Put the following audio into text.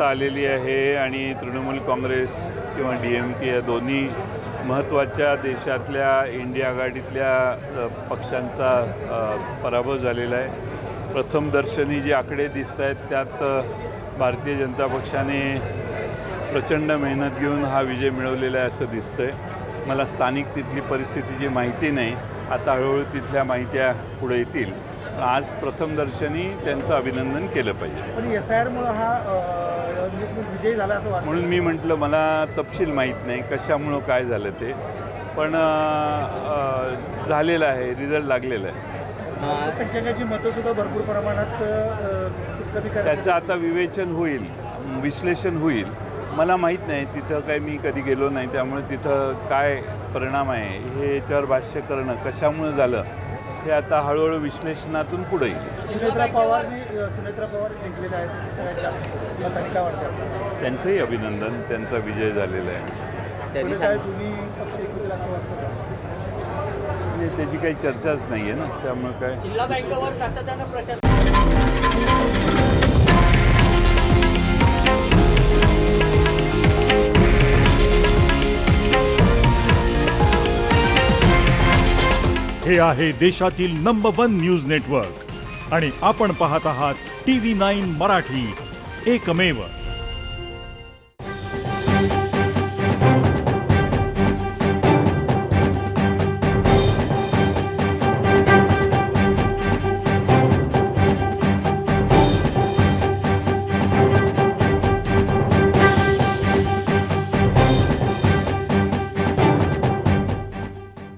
सत्ता आलेली आहे आणि तृणमूल काँग्रेस किंवा DMK या दोन्ही महत्त्वाच्या देशातल्या इंडिया आघाडीतल्या पक्षांचा पराभव झालेला आहे। प्रथम दर्शनी जे आकडे दिसत आहेत त्यात भारतीय जनता पक्षाने प्रचंड मेहनत घेऊन हा विजय मिळवलेला आहे असं दिसतंय। मला स्थानिक तिथली परिस्थितीची माहिती नाही, आता हळूहळू तिथल्या माहित्या पुढे येतील। आज प्रथम दर्शनी त्यांचं अभिनंदन केलं पाहिजे। पण SIR-मुळे हा विजय झाला असं वाटतं। म्हणून मी म्हटलं मला तपशील माहीत नाही कशामुळं काय झालं ते, पण झालेलं आहे, रिझल्ट लागलेला आहे। अल्पसंख्याकांची मतंसुद्धा भरपूर प्रमाणात कमी करण्यात त्याचं आता विवेचन होईल, विश्लेषण होईल। मला माहीत नाही, तिथं काय मी कधी गेलो नाही, त्यामुळे तिथं काय परिणाम आहे हे याच्यावर भाष्य करणं कशामुळे झालं हे आता हळूहळू विश्लेषणातून पुढे येईल। सुनेत्रा पवार जिंकलेले आहेत सगळ्यात जास्त मतांनी, काय वाटतं आपल्याला? त्यांचंही अभिनंदन, त्यांचा विजय झालेला आहे। काय दोन्ही पक्ष एकत्र असं वाटतं का? म्हणजे त्याची काही चर्चाच नाही आहे ना, त्यामुळे काय जिल्हा बँकेवर सातत्यानं प्रशासन हे आहे देशातील नंबर 1 न्यूज नेटवर्क आणि आपण पाहत आहात TV9 मराठी, एकमेव।